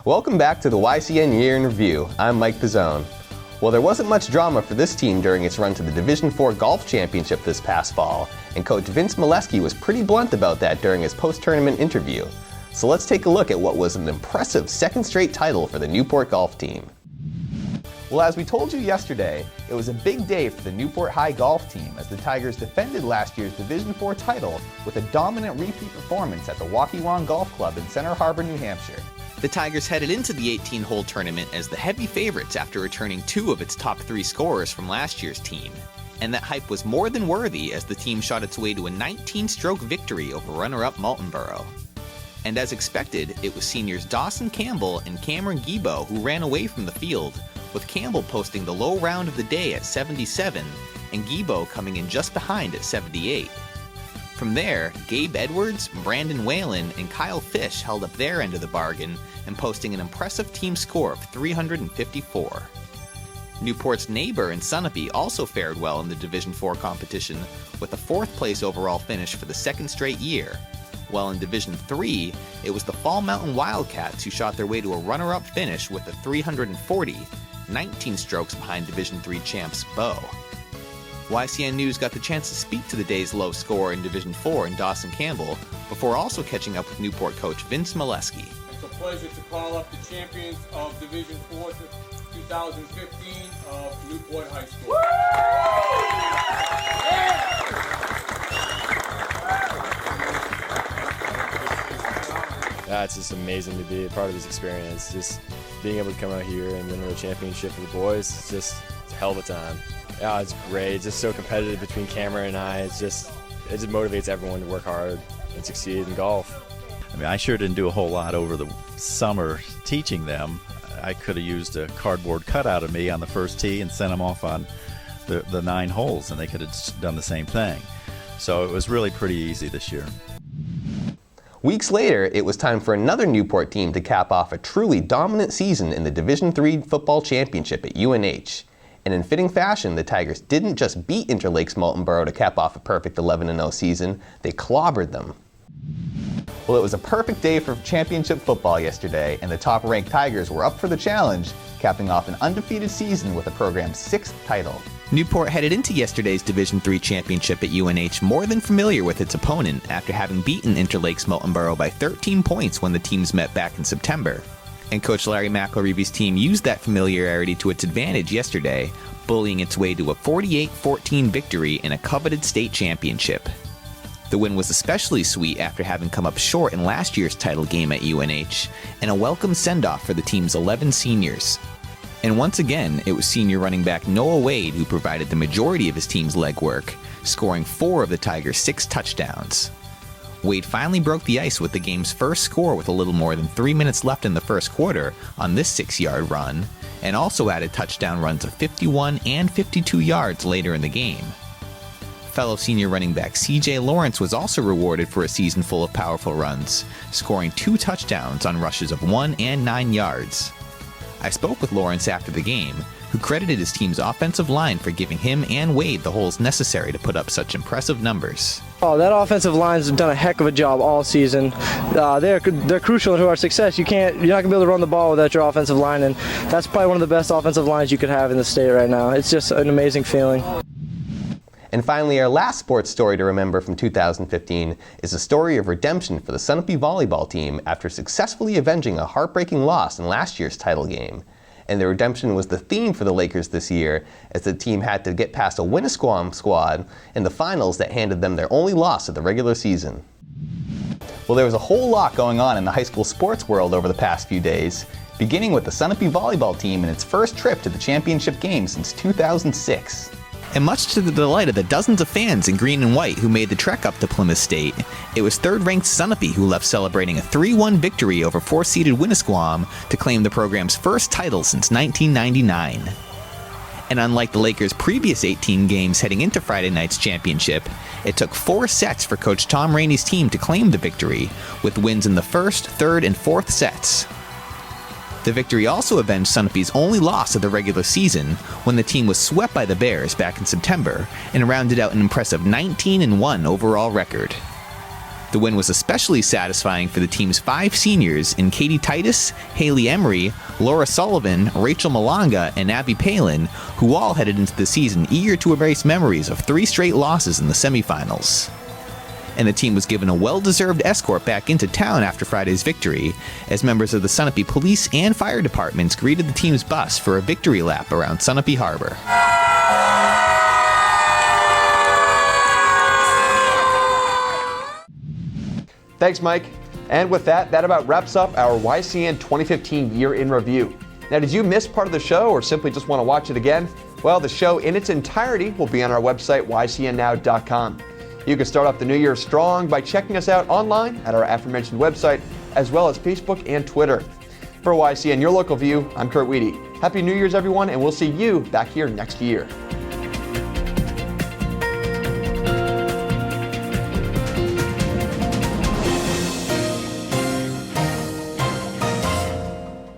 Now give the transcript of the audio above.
Welcome back to the YCN Year in Review. I'm Mike Pizzone. Well, there wasn't much drama for this team during its run to the Division IV Golf Championship this past fall, and coach Vince Molesky was pretty blunt about that during his post-tournament interview. So let's take a look at what was an impressive second straight title for the Newport golf team. Well, as we told you yesterday, it was a big day for the Newport High golf team as the Tigers defended last year's Division IV title with a dominant repeat performance at the Waukee Golf Club in Center Harbor, New Hampshire. The Tigers headed into the 18-hole tournament as the heavy favorites after returning 2 of its top 3 scorers from last year's team. And that hype was more than worthy as the team shot its way to a 19-stroke victory over runner-up Maltonborough. And as expected, it was seniors Dawson Campbell and Cameron Guibo who ran away from the field, with Campbell posting the low round of the day at 77 and Guibo coming in just behind at 78. From there, Gabe Edwards, Brandon Whalen, and Kyle Fish held up their end of the bargain and posting an impressive team score of 354. Newport's neighbor in Sunapee also fared well in the Division IV competition with a 4th place overall finish for the second straight year, while in Division III, it was the Fall Mountain Wildcats who shot their way to a runner-up finish with a 340, 19 strokes behind Division III champs Bow. YCN News got the chance to speak to the day's low scorer in Division IV in Dawson Campbell before also catching up with Newport coach Vince Molesky. It's a pleasure to call up the champions of Division IV 2015 of Newport High School. It's just amazing to be a part of this experience. Just being able to come out here and win another championship for the boys, it's a hell of a time. Yeah, it's great. It's just so competitive between Cameron and I. It just motivates everyone to work hard and succeed in golf. I mean, I sure didn't do a whole lot over the summer teaching them. I could have used a cardboard cutout of me on the first tee and sent them off on the 9 holes, and they could have done the same thing. So it was really pretty easy this year. Weeks later, it was time for another Newport team to cap off a truly dominant season in the Division III football championship at UNH. And in fitting fashion, the Tigers didn't just beat Interlake's Maltonborough to cap off a perfect 11-0 season, they clobbered them. Well, it was a perfect day for championship football yesterday, and the top-ranked Tigers were up for the challenge, capping off an undefeated season with the program's 6th title. Newport headed into yesterday's Division III championship at UNH more than familiar with its opponent after having beaten Interlake's Maltonborough by 13 points when the teams met back in September. And Coach Larry McElreevy's team used that familiarity to its advantage yesterday, bullying its way to a 48-14 victory in a coveted state championship. The win was especially sweet after having come up short in last year's title game at UNH, and a welcome send-off for the team's 11 seniors. And once again, it was senior running back Noah Wade who provided the majority of his team's legwork, scoring 4 of the Tigers' 6 touchdowns. Wade finally broke the ice with the game's first score with a little more than 3 minutes left in the first quarter on this 6-yard run, and also added touchdown runs of 51 and 52 yards later in the game. Fellow senior running back CJ Lawrence was also rewarded for a season full of powerful runs, scoring 2 touchdowns on rushes of 1 and 9 yards. I spoke with Lawrence after the game, who credited his team's offensive line for giving him and Wade the holes necessary to put up such impressive numbers. Oh, that offensive line's done a heck of a job all season. They're crucial to our success. You're not gonna be able to run the ball without your offensive line, and that's probably one of the best offensive lines you could have in the state right now. It's just an amazing feeling. And finally, our last sports story to remember from 2015 is a story of redemption for the Sunapee volleyball team after successfully avenging a heartbreaking loss in last year's title game. And the redemption was the theme for the Lakers this year, as the team had to get past a Winnisquam squad in the finals that handed them their only loss of the regular season. Well, there was a whole lot going on in the high school sports world over the past few days, beginning with the Sunapee volleyball team and its first trip to the championship game since 2006. And much to the delight of the dozens of fans in green and white who made the trek up to Plymouth State, it was third-ranked Sunapee who left celebrating a 3-1 victory over 4-seeded Winnisquam to claim the program's first title since 1999. And unlike the Lakers' previous 18 games heading into Friday night's championship, it took 4 sets for Coach Tom Rainey's team to claim the victory, with wins in the first, third, and fourth sets. The victory also avenged Sunapee's only loss of the regular season when the team was swept by the Bears back in September and rounded out an impressive 19-1 overall record. The win was especially satisfying for the team's 5 seniors in Katie Titus, Haley Emery, Laura Sullivan, Rachel Malanga, and Abby Palin, who all headed into the season eager to erase memories of 3 straight losses in the semifinals. And the team was given a well-deserved escort back into town after Friday's victory, as members of the Sunapee Police and Fire Departments greeted the team's bus for a victory lap around Sunapee Harbor. Thanks, Mike. And with that about wraps up our YCN 2015 Year in Review. Now, did you miss part of the show or simply just want to watch it again? Well, the show in its entirety will be on our website, ycnnow.com. You can start off the new year strong by checking us out online at our aforementioned website, as well as Facebook and Twitter. For YCN, your local view, I'm Kurt Weedy. Happy New Year's, everyone, and we'll see you back here next year.